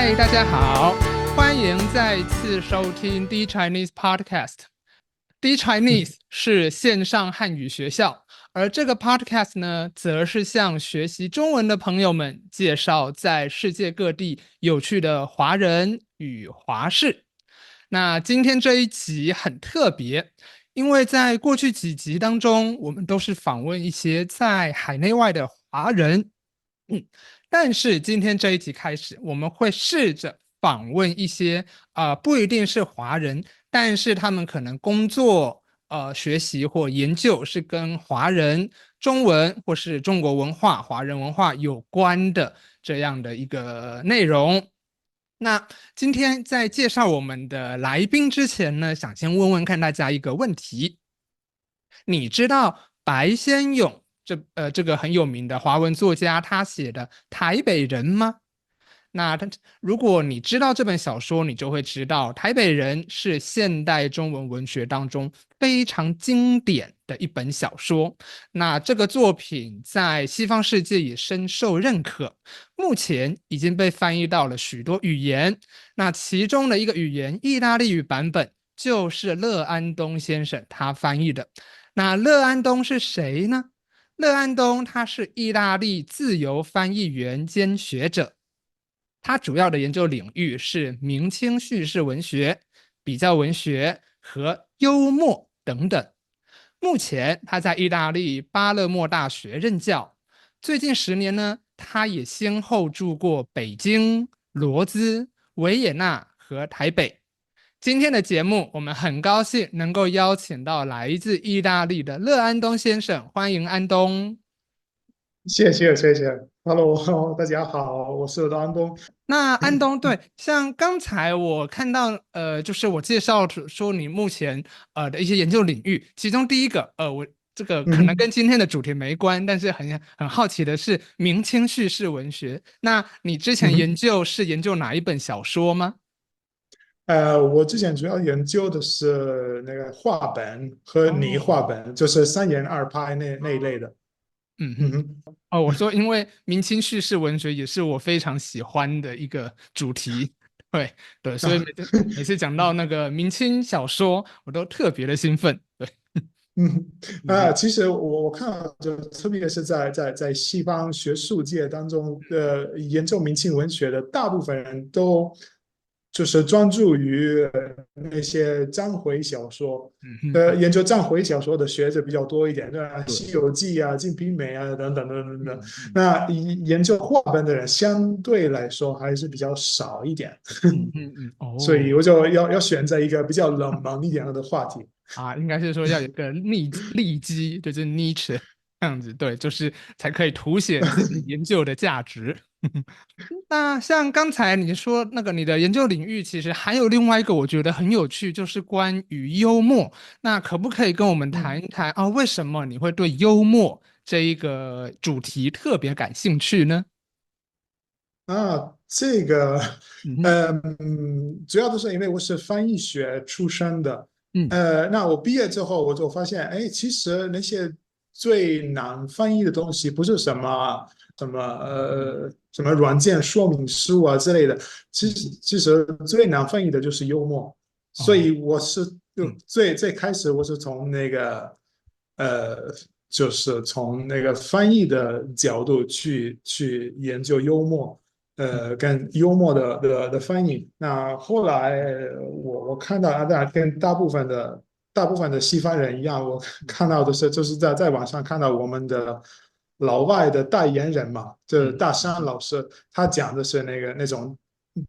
嗨，大家好，欢迎再一次收听 D Chinese Podcast。D 嗯 Chinese 是线上汉语学校，而这个 Podcast 呢，则是向学习中文的朋友们介绍在世界各地有趣的华人与华事。那今天这一集很特别，因为在过去几集当中，我们都是访问一些在海内外的华人。嗯，但是今天这一集开始，我们会试着访问一些不一定是华人，但是他们可能工作、学习或研究是跟华人、中文或是中国文化、华人文化有关的这样的一个内容。那今天在介绍我们的来宾之前呢，想先问问看大家一个问题：你知道白先勇这个很有名的华文作家他写的《台北人》吗？那如果你知道这本小说，你就会知道《台北人》是现代中文文学当中非常经典的一本小说。那这个作品在西方世界也深受认可，目前已经被翻译到了许多语言。那其中的一个语言，意大利语版本，就是乐安东先生他翻译的。那乐安东是谁呢？乐安东他是意大利自由翻译员兼学者。他主要的研究领域是明清叙事文学、比较文学和幽默等等。目前他在意大利巴勒莫大学任教。最近10年呢，他也先后住过北京、罗兹、维也纳和台北。今天的节目，我们很高兴能够邀请到来自意大利的乐安东先生，欢迎安东。谢谢，Hello，大家好，我是安东。那安东，对，像刚才我看到，就是我介绍说你目前的一些研究领域，其中第一个，我这个可能嗯跟今天的主题没关，但是很好奇的是明清叙事文学。那你之前嗯，研究哪一本小说吗？我之前主要研究的是那个话本和拟哦，话本，就是3言2拍那一类的。嗯哼，嗯哼，哦，我说因为明清叙事文学也是我非常喜欢的一个主题，对对，所以啊，每次讲到那个明清小说，我都特别的兴奋，对。嗯嗯哼，其实我看到，就特别是在西方学术界当中，研究明清文学的大部分人都就是专注于那些章回小说，嗯哼，研究章回小说的学者比较多一点，对吧？《西对，游记》啊，《金瓶梅》啊，等等等等等。嗯嗯那研究话本的人相对来说还是比较少一点，嗯嗯嗯，所以哦，我就要选择一个比较冷门一点的话题。啊，应该是说要有一个利基，就是 niche 这样子，对，就是才可以凸显自己研究的价值。那像刚才你说那个你的研究领域，其实还有另外一个我觉得很有趣，就是关于幽默。那可不可以跟我们谈嗯。一谈啊？为什么你会对幽默这一个主题特别感兴趣呢？这个，嗯哼，主要都是因为我是翻译学出身的，嗯，那我毕业之后我就发现，哎，其实那些最难翻译的东西不是什么软件说明书啊之类的，其嗯嗯，实其实最难翻译的就是幽默，所哦，以我是就嗯最开始我是从那个呃。就是从那个翻译的角度去研究幽默，嗯跟幽默的翻译。那后来我看到，当然跟大部分的西方人一样，我看到的是就是在网上看到我们的老外的代言人嘛，这嗯大山老师，他讲的是那种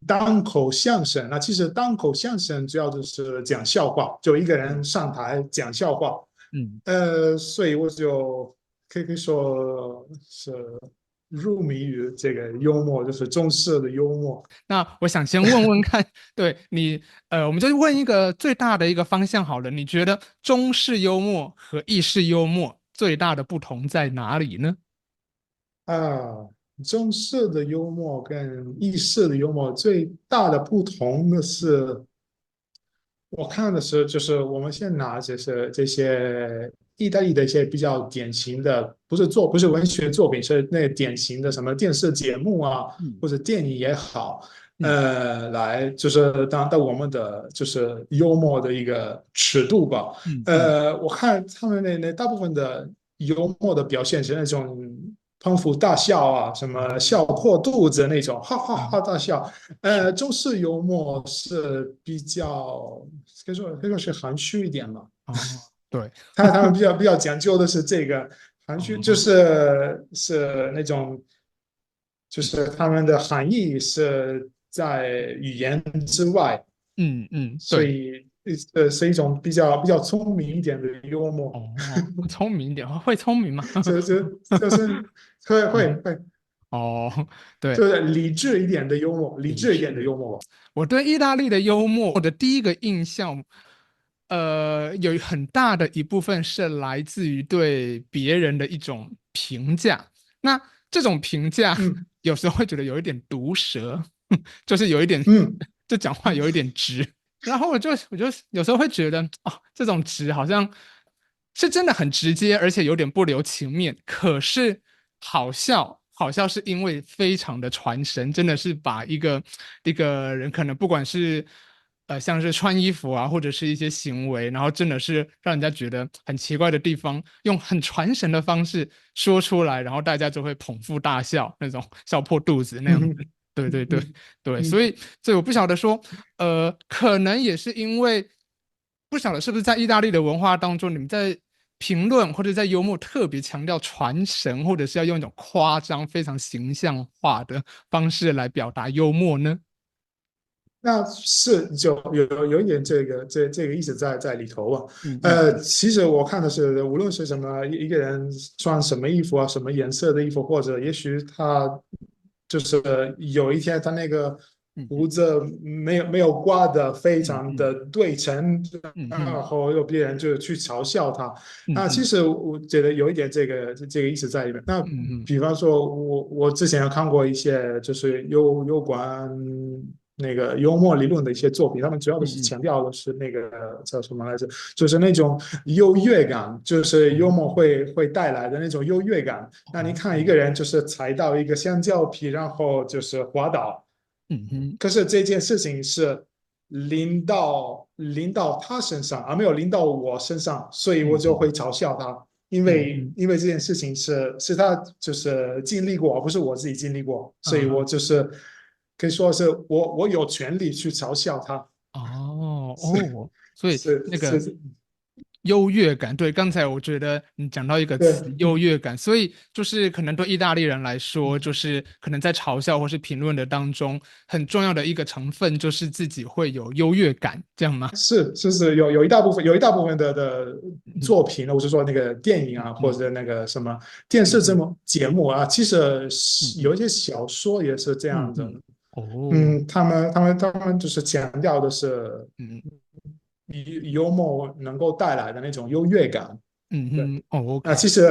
单口相声。那其实单口相声主要就是讲笑话，就一个嗯人上台讲笑话。嗯。所以我就可以说是入迷于这个幽默，就是中式的幽默。那我想先问问看，对你，我们就问一个最大的一个方向好了。你觉得中式幽默和意式幽默最大的不同在哪里呢？啊。中式的幽默跟意式的幽默最大的不同的是，我看的是，就是我们先拿这些意大利的一些比较典型的，不是文学作品，是那典型的什么电视节目啊，嗯或者电影也好。嗯来就是当我们的就是幽默的一个尺度吧。嗯嗯我看他们那大部分的幽默的表现是那种捧腹大笑啊，什么笑破肚子那种，哈哈嗯，哈大笑。是中式幽默是比较可以说是含蓄一点吧。哦，对他们比较讲究的是这个含蓄，就哦，是那种，就是他们的含义是在语言之外，所对以是一种比较聪明一点的幽默，哦，聪明一点，会聪明吗？就是会嗯会会哦，对，就是理智一点的幽默，理智一点的理智。幽默吧。我对意大利的幽默的第一个印象，有很大的一部分是来自于对别人的一种评价。那这种评价嗯有时候会觉得有一点毒舌，就是有一点，嗯就讲话有一点直。然后我就有时候会觉得，哦，这种直好像是真的很直接，而且有点不留情面。可是好笑，好笑是因为非常的传神，真的是把一个人可能不管是像是穿衣服啊，或者是一些行为，然后真的是让人家觉得很奇怪的地方，用很传神的方式说出来，然后大家就会捧腹大笑，那种笑破肚子那样子。嗯对对对嗯对，所嗯以所以我不晓得说，可能也是因为不晓得是不是在意大利的文化当中，你们在评论或者在幽默特别强调传神，或者是要用一种夸张、非常形象化的方式来表达幽默呢？那是就有一点这个意思在里头啊。嗯嗯其实我看的是，无论是什么一个人穿什么衣服啊，什么颜色的衣服，或者也许他就是有一天他那个嗯嗯胡子没有刮的非嗯嗯常的对称，然嗯嗯后有别人就去嘲笑他。其嗯嗯实我觉得有一点这个意思在里面。那嗯嗯比方说我之前有看过一些就是有关那个幽默理论的一些作品，他们主要的是嗯强调的是那个叫什么来着，就是那种优越感，就是幽默嗯会带来的那种优越感。那你看一个人就是踩到一个香蕉皮，然后就是滑倒，嗯嗯可是这件事情是临到他身上，而没有临到我身上，所以我嗯嗯就会嘲笑他，因为嗯因为这件事情是他就是经历过，而不是我自己经历过，所以我嗯就是可以说是我有权利去嘲笑他。哦是哦，所以那个是是，优越感，对，刚才我觉得你讲到一个词对，优越感，所以就是可能对意大利人来说，就是可能在嘲笑或是评论的当中，很重要的一个成分就是自己会有优越感，这样吗？是有一大部分的嗯作品，我是说那个电影啊，或嗯者那个什么电视嗯节目啊，其实嗯嗯有一些小说也是这样的。嗯嗯，哦，他们就是强调的是嗯幽默能够带来的那种优越感。对。嗯嗯哦啊，，OK，其实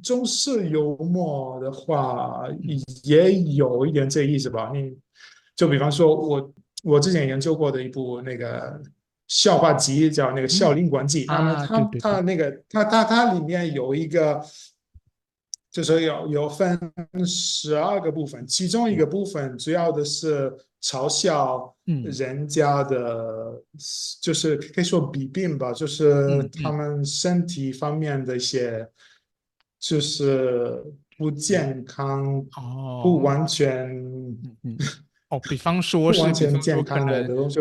中式幽默的话，也有一点这意思吧。就比方说我之前研究过的一部那个笑话集，叫那个《笑嗯林馆记》。那么啊，对对对，它那个它里面有一个，就是有分12个部分，其中一嗯个部分主要的是嘲笑嗯人家的，就是可以说弊病吧，就是嗯嗯他们身体方面的一些，就是不嗯，健康、不哦，完全、嗯嗯，哦，比方说是，不完比方说全健康的可能东西，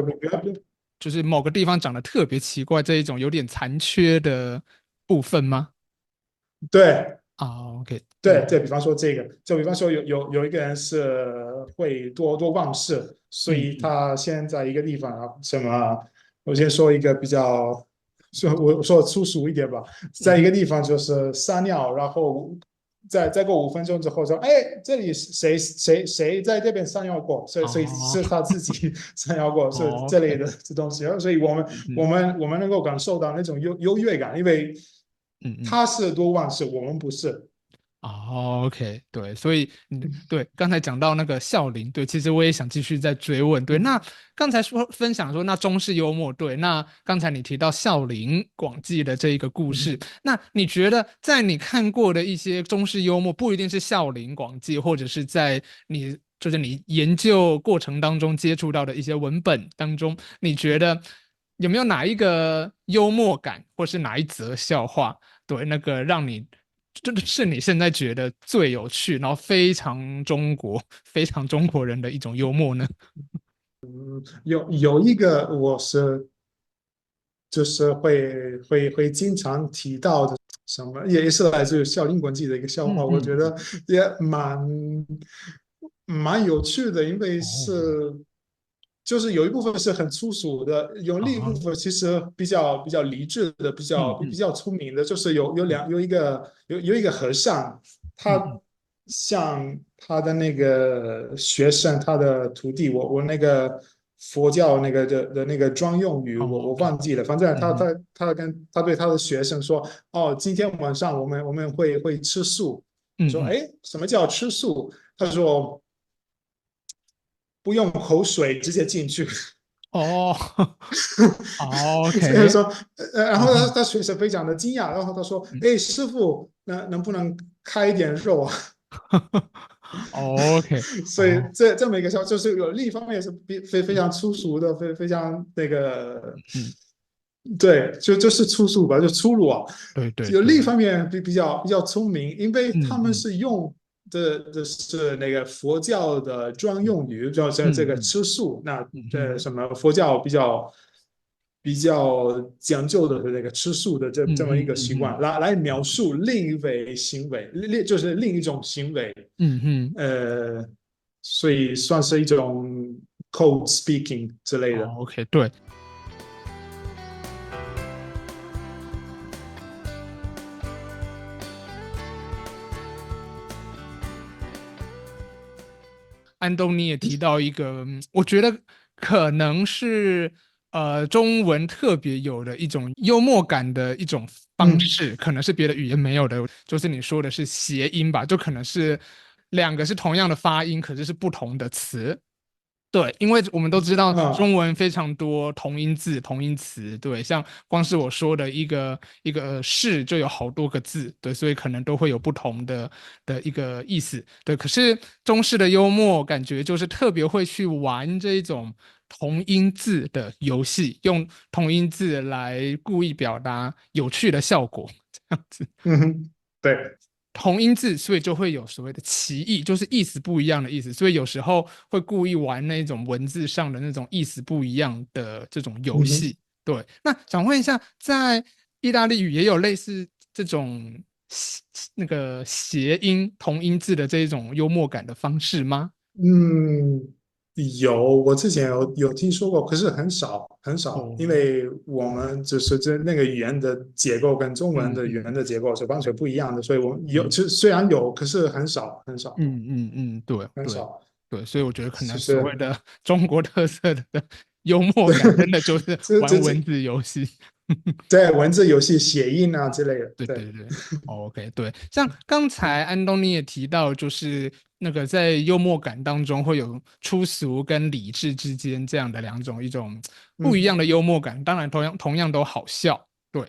就是某个地方长得特别奇怪，这一种有点残缺的部分吗？对。啊，OK，对，嗯比方说这个，就比方说有一个人是会多忘事，所以嗯嗯他现在一个地方啊，什么，我先说一个比较，我说粗俗一点吧，在一嗯个地方就是撒尿，然后再过5分钟之后说，哎，这里谁在这边撒尿过？所以哦是他自己撒尿过，是哦，OK，这类的这东西，所以我们嗯嗯我们我们能够感受到那种优越感，因为嗯嗯。他是多忘事，我们不是。哦，OK，对，所以对刚才讲到那个孝林，对，其实我也想继续再追问，对，那刚才说分享说那中式幽默，对，那刚才你提到孝林广记的这一个故事，那你觉得在你看过的一些中式幽默，不一定是孝林广记，或者是在你就是你研究过程当中接触到的一些文本当中，你觉得有没有哪一个幽默感，或是哪一则笑话，对，那个让你真的是你现在觉得最有趣，然后非常中国、非常中国人的一种幽默呢？有一个我是就是会经常提到的什么，也是来自于《笑林国记》的一个笑话，我嗯嗯，觉得也蛮有趣的，因为哦，就是有一部分是很粗俗的，有另一部啊，分其实比较理智的，比嗯嗯较聪明的，就是嗯有一个和尚，他嗯嗯，向他的那个学生，他的徒弟，我那个佛教那个的那个专用语，哦我，OK，忘记了，反正嗯嗯他对他的学生说，哦，今天晚上我们会吃素。我说，嗯嗯，哎，什么叫吃素？他说不用口水直接进去。哦好所以，OK，说，然后嗯嗯他学生非常的惊讶，然后他说，嗯，哎，师傅，能不能开一点肉啊？OK，所以哦，这么一个笑，就是有另一方面是非常粗俗的，非常那个，嗯，对，就是粗俗吧，就粗鲁啊。对对对，有另一方面比较聪明，因为他们嗯嗯是用的是那个佛教的专用语，叫这个嗯嗯吃素。那嗯嗯什么佛教比较讲究的这个吃素的这么一嗯嗯个习惯，嗯来描述另一位行为，就是另一种行为。嗯嗯，呃，所以算是一种 code speaking 之类的。好，OK，对。安东尼也提到一个，我觉得可能是中文特别有的一种幽默感的一种方嗯式，可能是别的语言没有的，就是你说的是谐音吧，就可能是两个是同样的发音，可是是不同的词。对，因为我们都知道啊中文非常多同音字、同音词，对，像光是我说的一个“是”就有好多个字，对，所以可能都会有不同的一个意思，对。可是中式的幽默感觉就是特别会去玩这一种同音字的游戏，用同音字来故意表达有趣的效果，这样子。嗯哼，对，同音字，所以就会有所谓的歧义，就是意思不一样的意思。所以有时候会故意玩那种文字上的那种意思不一样的这种游嗯哼。戏。对，那想问一下，在意大利语也有类似这种那个谐音同音字的这一种幽默感的方式吗？嗯，我之前有听说过，可是很少，因哦，为我们就是那个语言的结构跟中文的语言嗯嗯的结构是完全不一样的，所以我们嗯其实虽然有，可是嗯嗯嗯，对对很少，对，所以我觉得可能所谓就是的中国特色的幽默感，真的就是这这这玩文字游戏。在文字游戏谐音啊之类的，对，对对对，OK，对，像刚才安东尼也提到，就是那个在幽默感当中会有粗俗跟理智之间这样的两种一种不一样嗯的幽默感，当然同样都好笑。对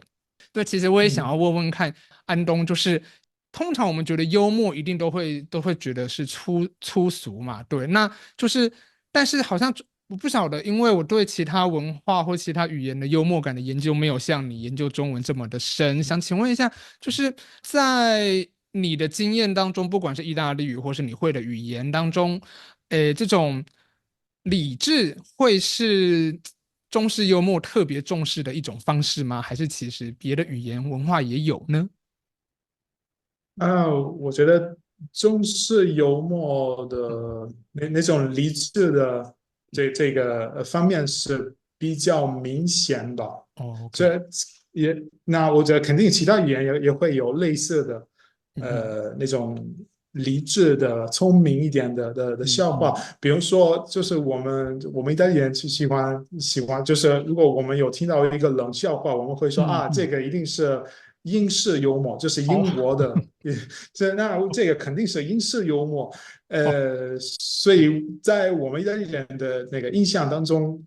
对，其实我也想要嗯问问看安东，就是通常我们觉得幽默一定都会觉得是粗俗嘛，对，那就是但是好像我不晓得，因为我对其他文化或其他语言的幽默感的研究没有像你研究中文这么的深，想请问一下，就是在你的经验当中，不管是意大利语或是你会的语言当中，这种理智会是中式幽默特别重视的一种方式吗？还是其实别的语言文化也有呢？我觉得中式幽默的那种理智的这个方面是比较明显吧。哦，OK，这也那我觉得肯定其他语言也会有类似的嗯嗯那种理智的、聪明一点的笑话。嗯嗯比如说，就是我们意大利人喜欢，就是如果我们有听到一个冷笑话，我们会说啊，这嗯嗯，个一定是英式幽默，就是哦英国的。这个肯定是英式幽默，哦，所以在我们意大利人的那个印象当中，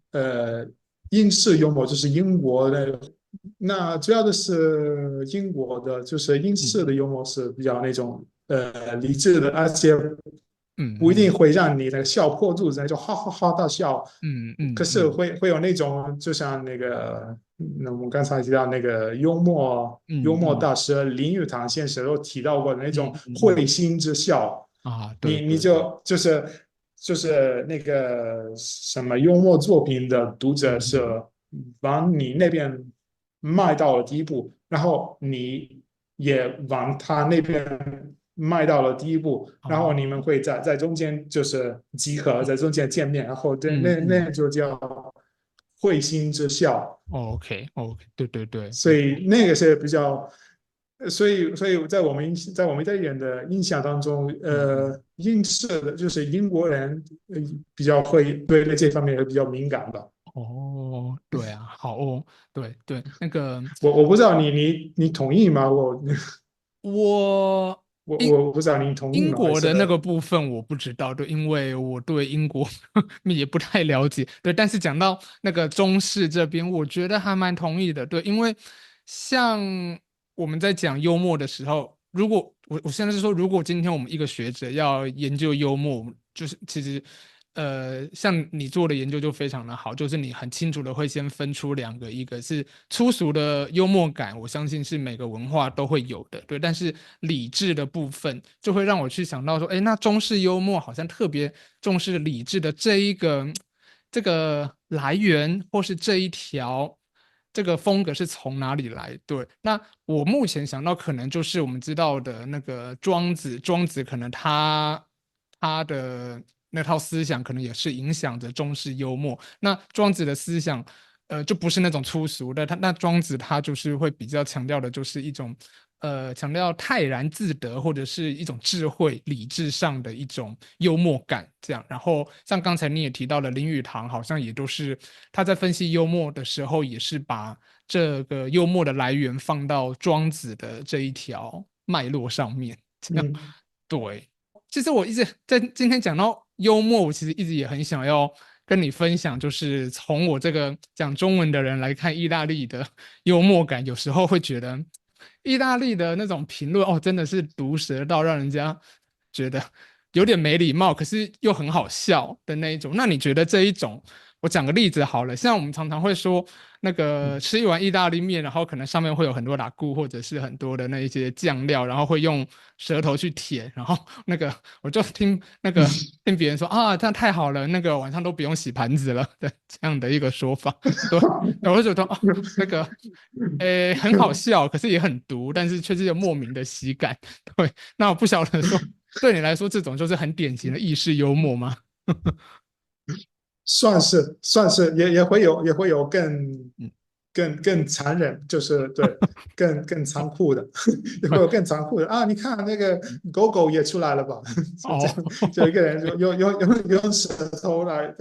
英式幽默就是英国的，那主要的是英国的，就是英式嗯的幽默是比较那种理智的，而且不一定嗯嗯会让你那个笑破肚子，那种哈哈哈大笑。嗯可嗯嗯是会有那种，就像那个，那我们刚才提到那个幽默嗯嗯大师林语堂先生都提到过的那嗯种嗯嗯会心之笑。啊，对你对对，就是那个什么幽默作品的读者是嗯嗯往你那边迈到了第一步，然后你也往他那边迈到了第一步，然后你哦，们会在中间就是集合，在中间见面，然后那嗯嗯就叫会心之笑。，OK OK，对对对，所没错，以那个是比较，所以在我们这里人的印象当中，嗯嗯。英式的就是英国人比较会对这方面比较敏感吧。哦，对啊，好哦，对对，那个我不知道你同意吗？我我我英我不知道你同意英吗？还是国的那个部分我不知道，对，因为我对英国也不太了解，对，但是讲到那个中式这边，我觉得还蛮同意的，对，因为像我们在讲幽默的时候，如果我现在是说，如果今天我们一个学者要研究幽默，就是其实。像你做的研究就非常的好，就是你很清楚的会先分出两个，一个是粗俗的幽默感，我相信是每个文化都会有的，对。但是理智的部分就会让我去想到说，哎，那中式幽默好像特别重视理智的这个来源，或是这一条这个风格是从哪里来？对，那我目前想到可能就是我们知道的那个庄子，庄子可能他的那套思想可能也是影响着中式幽默。那庄子的思想，就不是那种粗俗的，那庄子他就是会比较强调的，就是一种强调泰然自得或者是一种智慧、理智上的一种幽默感，这样。然后像刚才你也提到了林语堂，好像也都是他在分析幽默的时候，也是把这个幽默的来源放到庄子的这一条脉络上面，这样。嗯对，其实我一直在今天讲到幽默，我其实一直也很想要跟你分享，就是从我这个讲中文的人来看意大利的幽默感，有时候会觉得意大利的那种评论哦，真的是毒舌到让人家觉得有点没礼貌，可是又很好笑的那一种。那你觉得这一种，我讲个例子好了，像我们常常会说那个嗯吃一碗意大利面，然后可能上面会有很多拉固或者是很多的那一些酱料，然后会用舌头去舔，然后那个我就听别人说啊，这样太好了，那个晚上都不用洗盘子了的这样的一个说法。对，然后我就觉得哦，那个很好笑，可是也很毒，但是却是有莫名的喜感。对，那我不晓得说，对你来说这种就是很典型的意式幽默吗？算是也会有更嗯，更残忍，就是对更残酷的，也会有更残酷的啊！你看那个狗狗也出来了吧？就这哦，样，就一个人用舌头来，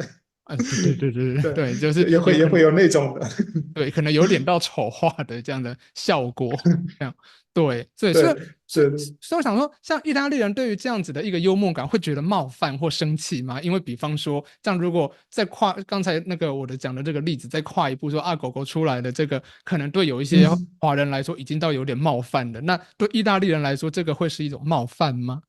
对对对对对对，对，就是也会有可能也会有那种的，对，可能有点到丑化的这样的效果，这样对对，所以对所以对对。所以我想说，像意大利人对于这样子的一个幽默感，会觉得冒犯或生气吗？因为比方说，这样如果再跨刚才那个我的讲的这个例子，再跨一步说啊，狗狗出来的这个，可能对有一些嗯，华人来说已经到有点冒犯的，那对意大利人来说，这个会是一种冒犯吗？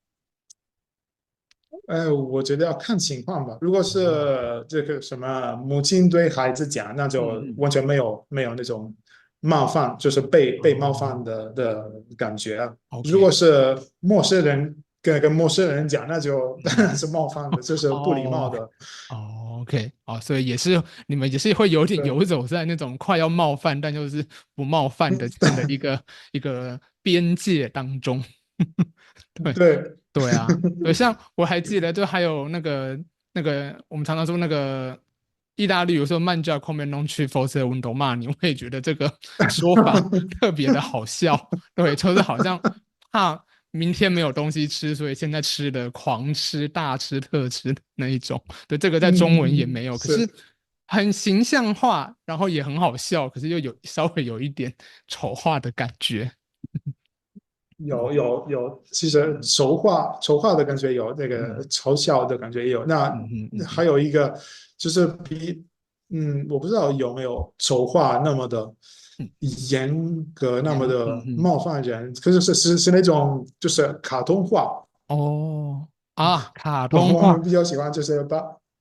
我觉得要看情况吧。如果是这个什么母亲对孩子讲，那就嗯完全没有那种冒犯，就是被冒犯哦的感觉啊。如果，OK，是陌生人跟陌生人讲，那就当嗯，然是冒犯的，就是不礼貌哦的。哦，OK，哦，所以也是你们也是会有点对游走在那种快要冒犯但又是不冒犯的这样的一个边界当中。对对，对啊，对，像我还记得，就还有那个我们常常说那个意大利有时候慢叫 come non ci fosse un domani，我也觉得这个说法特别的好笑。对，就是好像怕明天没有东西吃，所以现在吃的狂吃、大吃特吃的那一种。对，这个在中文也嗯，没有，可是是。很形象化，然后也很好笑，可是又有稍微有一点丑化的感觉。有，其实筹划的感觉有，那个嗯嘲笑的感觉也有。那嗯嗯嗯还有一个就是我不知道有没有筹划那么的嗯，严格，那么嗯嗯，的冒犯人，可是是那种就是卡通化，哦啊，卡我通画。我们比较喜欢就是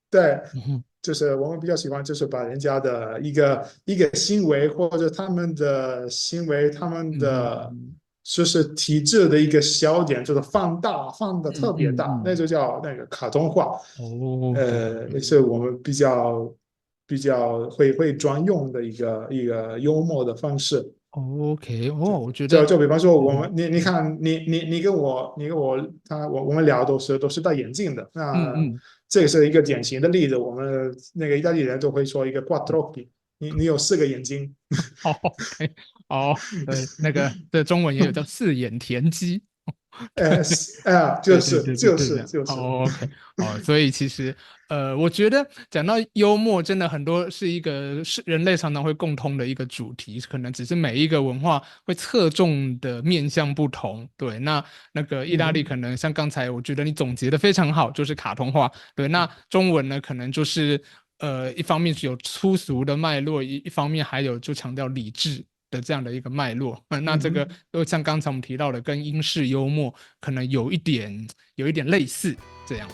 对，嗯哼就是我们比较喜欢就是把人家的一个行为或者他们的行为，他们嗯哼的嗯就是体质的一个小点，就是放的特别大，那嗯，就叫那个卡通化。哦，对那是我们比较会专用的一个幽默的方式。，OK，哦，我觉得，就比方说，我们嗯你看你跟我我们聊都是戴眼镜的，那嗯这个是一个典型的例子。我们那个意大利人都会说一个 quattro occhi，你有4个眼睛。哦，OK，哦，对，那个的中文也有叫四眼田鸡。就对对对对是就对，这样。是就是，哦，OK，哦，所以其实，我觉得讲到幽默，真的很多是一个是人类常常会共通的一个主题，可能只是每一个文化会侧重的面向不同。对，那个意大利可嗯能像刚才我觉得你总结的非常好，就是卡通化。对，那中文呢，可能就是一方面是有粗俗的脉络，一方面还有就强调理智的这样的一个脉络。那这个嗯又像刚才我们提到的，跟英式幽默可能有一点类似这样。